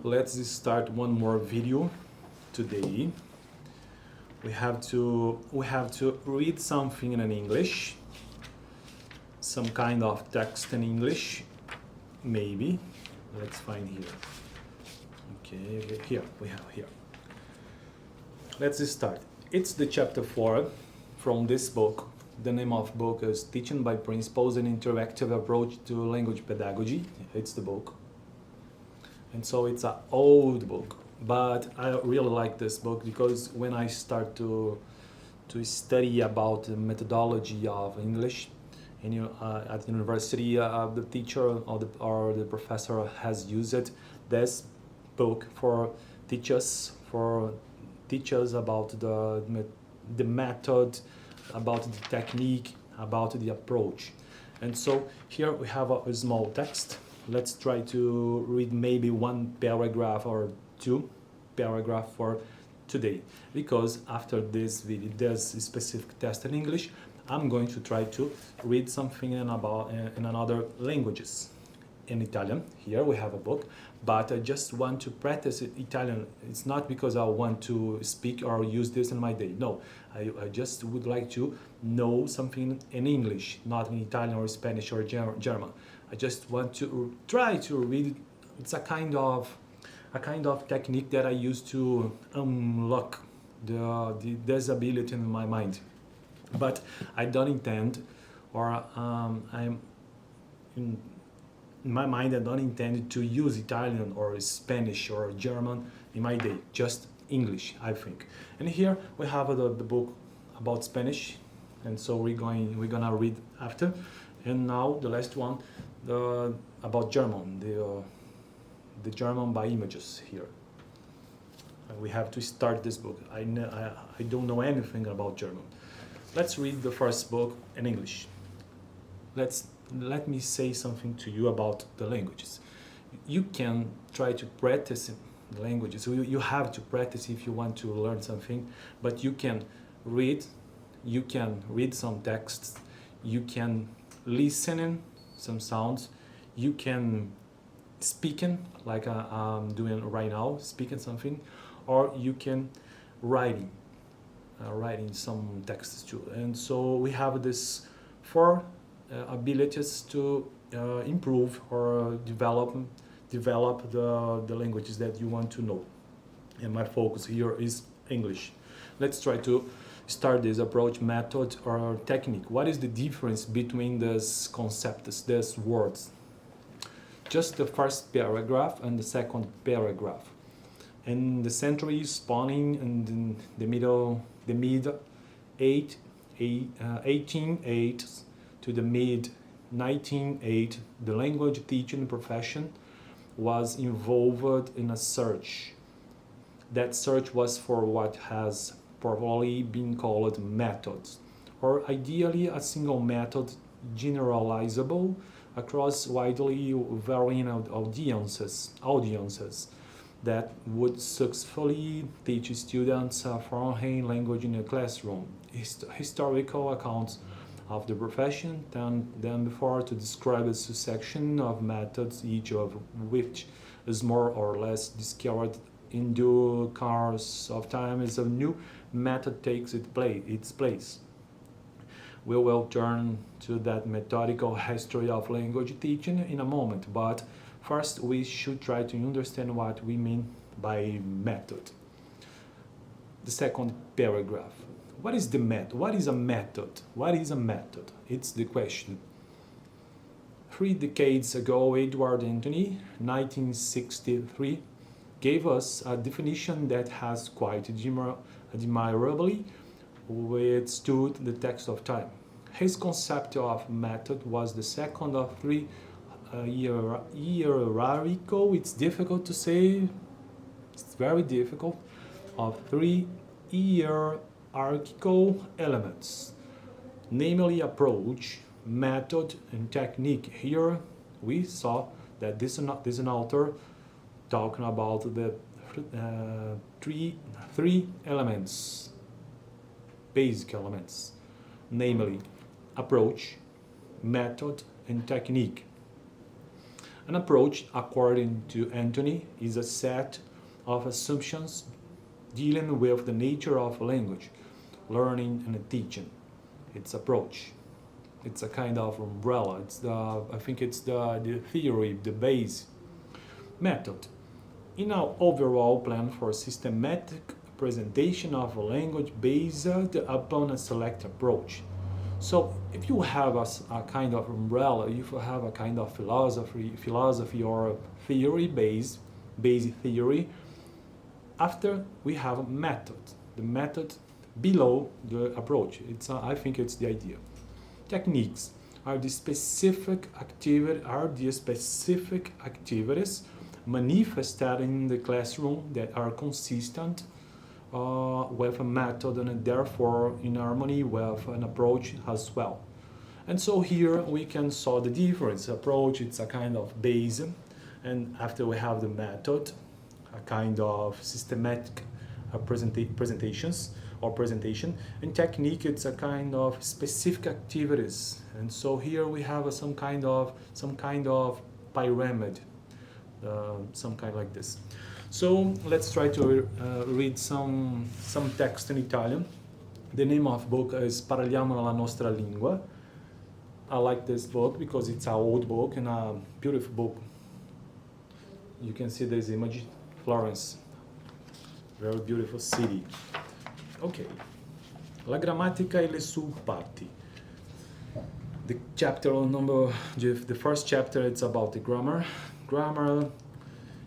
let's start one more video today. We have to read something in English, some kind of text in English, maybe. Let's find here. Okay, here we have here. Let's start. It's the chapter 4 from this book. The name of the book is Teaching by Principles: An Interactive Approach to Language Pedagogy. It's the book. And so it's an old book, but I really like this book because when I start to study about the methodology of English, and at the university, the teacher or the professor has used this book for teach us about the method, about the technique, about the approach. And so here we have a small text. Let's try to read maybe one paragraph or two paragraphs for today, because after this video there's a specific test in English. I'm going to try to read something in another languages. In Italian, here we have a book, but I just want to practice Italian. It's not because I want to speak or use this in my day. No, I just would like to know something in English, not in Italian or Spanish or German. I just want to try to read. It's a kind of technique that I use to unlock this ability in my mind. But I don't intend, or in my mind, I don't intend to use Italian or Spanish or German in my day, just English, I think. And here we have the book about Spanish, and so we're gonna read after. And now the last one, about German, the German by images here. We have to start this book. I don't know anything about German. Let's read the first book in English. Let me say something to you about the languages. You can try to practice the languages. You have to practice if you want to learn something, but you can read some texts, you can listen some sounds, you can speaking like I'm doing right now, speaking something, or you can writing some texts too. And so we have this 4 abilities to improve or develop the languages that you want to know. And my focus here is English. Let's try to start this approach, method, or technique. What is the difference between these concepts, these words? Just the first paragraph and the second paragraph. And the century is spawning in the mid 1880s to the mid 1980s, the language teaching profession was involved in a search. That search was for what has probably been called methods, or ideally a single method generalizable across widely varying audiences that would successfully teach students a foreign language in a classroom. Historical accounts of the profession than before to describe a succession of methods, each of which is more or less discovered in due course of time as a new method takes its place. We will turn to that methodical history of language teaching in a moment, but first we should try to understand what we mean by method. The second paragraph. What is the method? What is a method? What is a method? It's the question. 3 decades ago, Edward Anthony, 1963, gave us a definition that has quite admirably withstood the test of time. His concept of method was the second of 3 hierarchical, it's difficult to say, it's very difficult, of 3 hierarchical elements, namely approach, method, and technique. Here we saw that this is an author talking about the 3 elements, basic elements, namely approach, method, and technique. An approach, according to Anthony, is a set of assumptions dealing with the nature of language, learning and teaching. Its approach. It's a kind of umbrella. I think it's the theory, the base. Method. In our overall plan for systematic presentation of a language based upon a select approach. So if you have a kind of umbrella, if you have a kind of philosophy or theory-based theory, after we have a method. The method below the approach. I think it's the idea. Techniques are the specific activities manifested in the classroom that are consistent with a method and therefore in harmony with an approach as well. And so here we can saw the difference. Approach, it's a kind of base, and after we have the method, a kind of systematic presentation, and technique, it's a kind of specific activities. And so here we have some kind of pyramid, some kind like this. So let's try to read some text in Italian. The name of the book is Parliamo la nostra lingua. I like this book because it's an old book and a beautiful book. You can see this image, Florence, very beautiful city. Okay, la grammatica e le subparti. The first chapter, it's about the grammar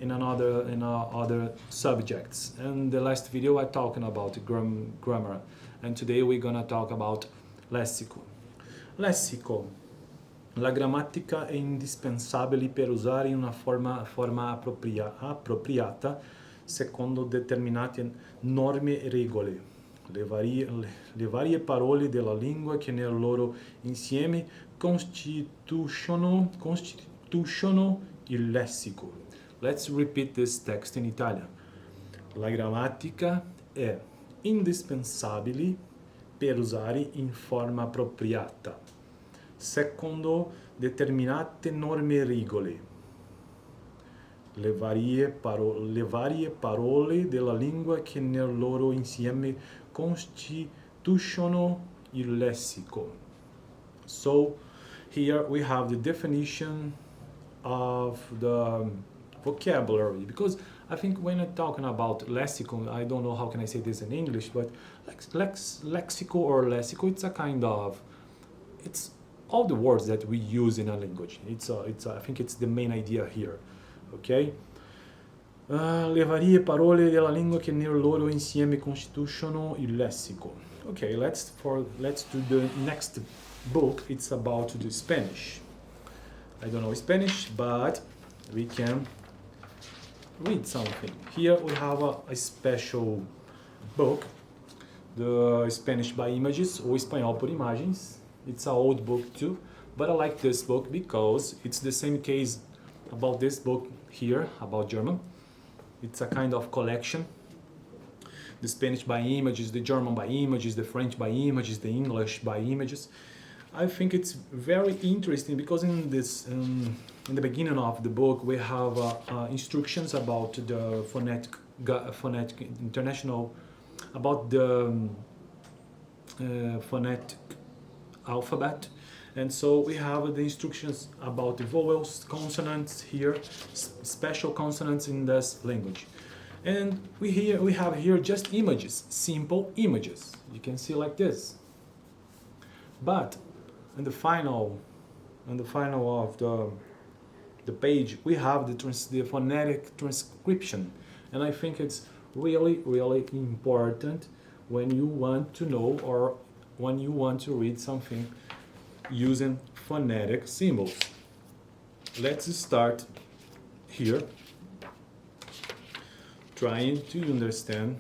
in other subjects. And the last video I talking about grammar, and today we're gonna talk about lessico. Lessico. La grammatica è indispensabile per usare in una forma appropriata secondo determinate norme e regole. Le varie parole della lingua che nel loro insieme costituiscono il lessico. Let's repeat this text in Italian. La grammatica è indispensabile per usare in forma appropriata, secondo determinate norme e regole. Le varie parole della lingua che nel loro insieme costituiscono il lessico. So here we have the definition of the vocabulary, because I think when I'm talking about lexicon, I don't know how can I say this in English, but lexico or lessico, it's a kind of, it's all the words that we use in a language. I think it's the main idea here, okay? Le varie parole della lingua che nel loro insieme costituiscono il lessico. Okay, let's do the next book. It's about the Spanish. I don't know Spanish, but we can read something. Here we have a special book, the Spanish by Images, ou Espanhol por Imagens. It's an old book too, but I like this book because it's the same case about this book here, about German. It's a kind of collection. The Spanish by Images, the German by Images, the French by Images, the English by Images. I think it's very interesting because in the beginning of the book we have instructions about the phonetic international, about the phonetic alphabet, and so we have the instructions about the vowels, consonants here, special consonants in this language, and we have here just images, simple images. You can see like this, but in the final of the page we have the phonetic transcription, and I think it's really important when you want to know or when you want to read something using phonetic symbols. Let's start here trying to understand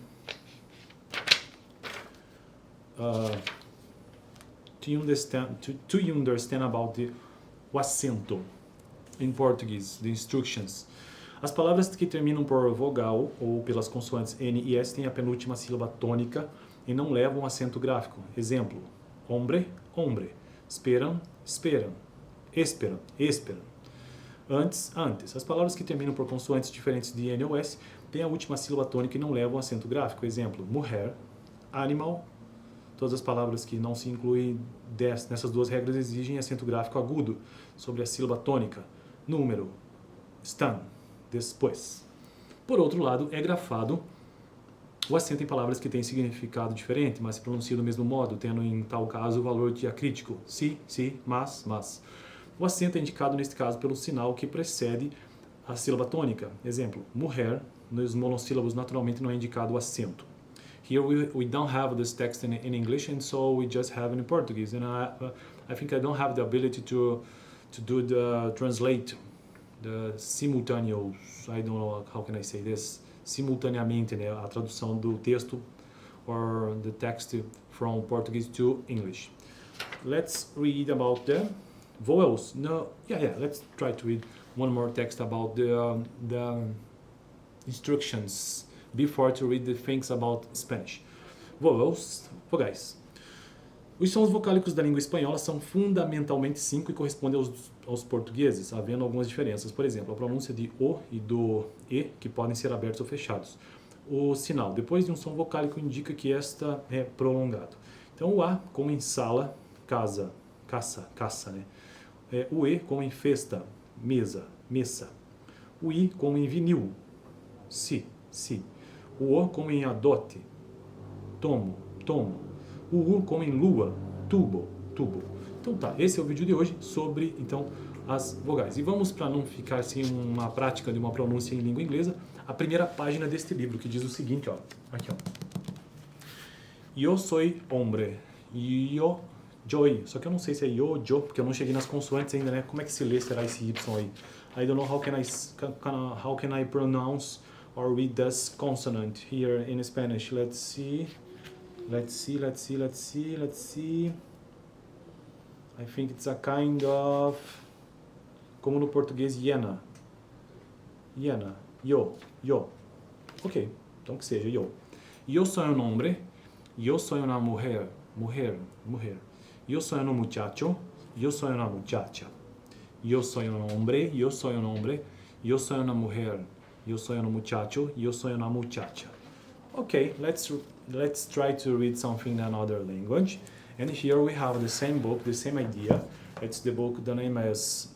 to understand about o acento em português, the instructions. As palavras que terminam por vogal ou pelas consoantes N e S têm a penúltima sílaba tônica e não levam acento gráfico. Exemplo: hombre, hombre. Esperam, esperam. Esperam, esperam. Antes. As palavras que terminam por consoantes diferentes de N ou S têm a última sílaba tônica e não levam acento gráfico. Exemplo, mulher, animal. Todas as palavras que não se incluem nessas duas regras exigem acento gráfico agudo sobre a sílaba tônica. Número, estão, depois. Por outro lado, é grafado o acento em palavras que têm significado diferente, mas se pronuncia do mesmo modo, tendo em tal caso o valor diacrítico, si, mas. O acento é indicado neste caso pelo sinal que precede a sílaba tônica. Exemplo, mulher, nos monossílabos naturalmente não é indicado o acento. Here we don't have this text in English, and so we just have it in Portuguese. And I think I don't have the ability to do the translate, the simultaneous, I don't know how can I say this, simultaneamente, né, a tradução do texto or the text from Portuguese to English. Let's read about the vowels. No, yeah. Let's try to read one more text about the instructions before to read the things about Spanish. Vowels, vogais. Os sons vocálicos da língua espanhola são fundamentalmente 5 e correspondem aos portugueses, havendo algumas diferenças. Por exemplo, a pronúncia de O e do E, que podem ser abertos ou fechados. O sinal, depois de um som vocálico, indica que esta é prolongado. Então, o A, como em sala, casa, caça, né? O E, como em festa, mesa, mesa. O I, como em vinil, si. O O, como em adote, tomo. O U, como em lua, tubo. Então tá, esse é o vídeo de hoje sobre, então, as vogais. E vamos, para não ficar assim uma prática de uma pronúncia em língua inglesa, a primeira página deste livro, que diz o seguinte, ó. Aqui, ó. Yo soy hombre. Joy. Só que eu não sei se é yo, porque eu não cheguei nas consoantes ainda, né? Como é que se lê, será esse Y aí? I don't know how can I pronounce or read this consonant here in Spanish. Let's see. I think it's a kind of, como no português, hiena. Yo. Ok, então que seja yo. Yo soy un hombre. Yo soy una mujer. Yo soy un muchacho. Yo soy una muchacha. Yo soy un hombre. Yo soy una mujer. Yo soy un muchacho. Yo soy una muchacha. Okay, let's try to read something in another language. And here we have the same book, the same idea. It's the book. The name is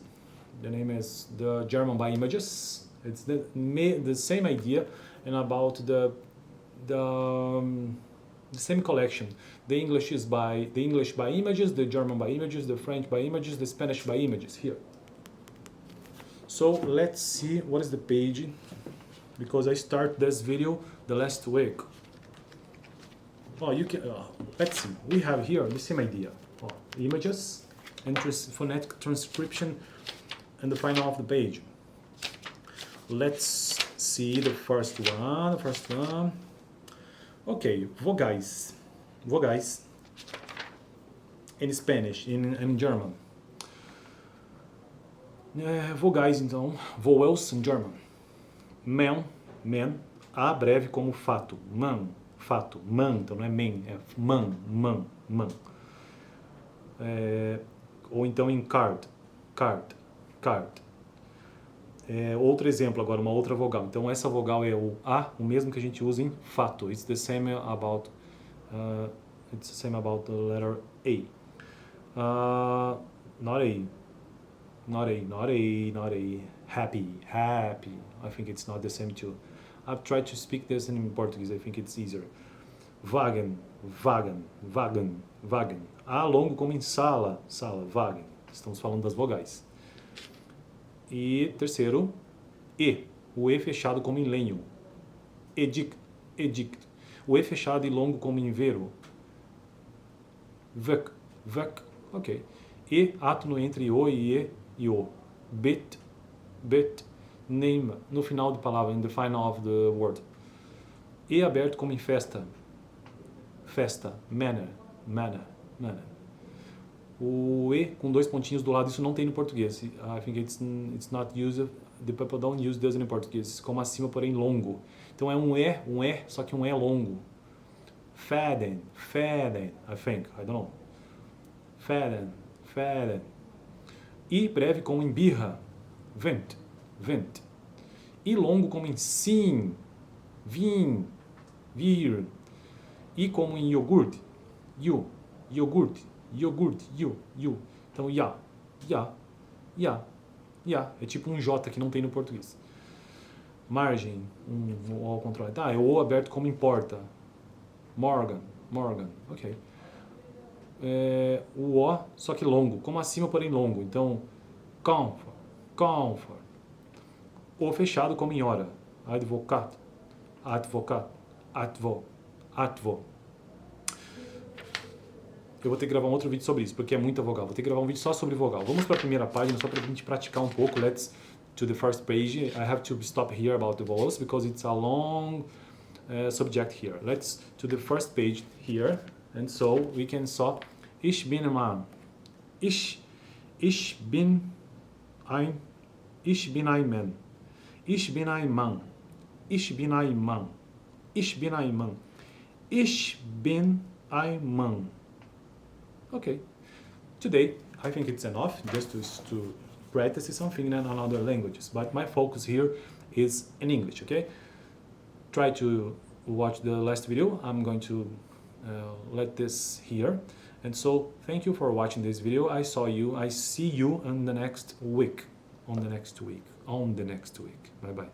the German by Images. It's the same idea, and about the same collection. The English by Images, the German by Images, the French by Images, the Spanish by Images. Here. So let's see what is the page, because I start this video the last week. Oh, you can. Let's see. We have here the same idea. Images, and phonetic transcription, and the final of the page. Let's see the first one. Okay, vogais. In Spanish, in German. Vogais, então, vowels in German. Man, A breve como fato, man, então não é men, é man. Ou então em card. Outro exemplo agora, uma outra vogal. Então essa vogal é o A, o mesmo que a gente usa em fato. It's the same about the letter A. Not a. Happy. I think it's not the same too. I've tried to speak this in Portuguese. I think it's easier. Wagen. A longo como em sala, wagen. Estamos falando das vogais. E terceiro, E. O E fechado como em lenho. Edict. O E fechado e longo como em vero. Vec. Ok. E átono entre O e E e O. Bit. Name. No final de palavra, in the final of the word. E aberto como em festa. Manner. O E com 2 pontinhos do lado, isso não tem no português. I think it's not used, the people don't use this in português. Como acima, porém longo. Então é um E, só que um E longo. Faden, I think, I don't know. Faden. I breve como em birra. vent, vent. I longo como em sim, vim, vir. I como em iogurte, you, iogurte, iogurte, you. Então, ya, ya, ya, ya. É tipo um J que não tem no português. Margem, um O ao contrário. Tá, é o O aberto como em porta. Morgan, Morgan, ok. O O, só que longo, como acima, porém longo. Então, comfort, comfort. O fechado como em hora. Advocado, advocado, advo, advo. Eu vou ter que gravar um outro vídeo sobre isso, porque é muita vogal. Vou ter que gravar um vídeo só sobre vogal. Vamos para a primeira página, só para a gente praticar um pouco. Let's to the first page. I have to stop here about the vowels, because it's a long subject here. Let's to the first page here. And so we can saw Ich bin ein Mann. Ich bin ein Mann. Ich bin ein Mann. Ich bin ein Mann. Ich bin ein Mann. Ich bin ein Mann. Okay. Today, I think it's enough just to practice something in another languages. But my focus here is in English, okay? Try to watch the last video. I'm going to let this here. And so, thank you for watching this video. I see you on the next week. Bye bye.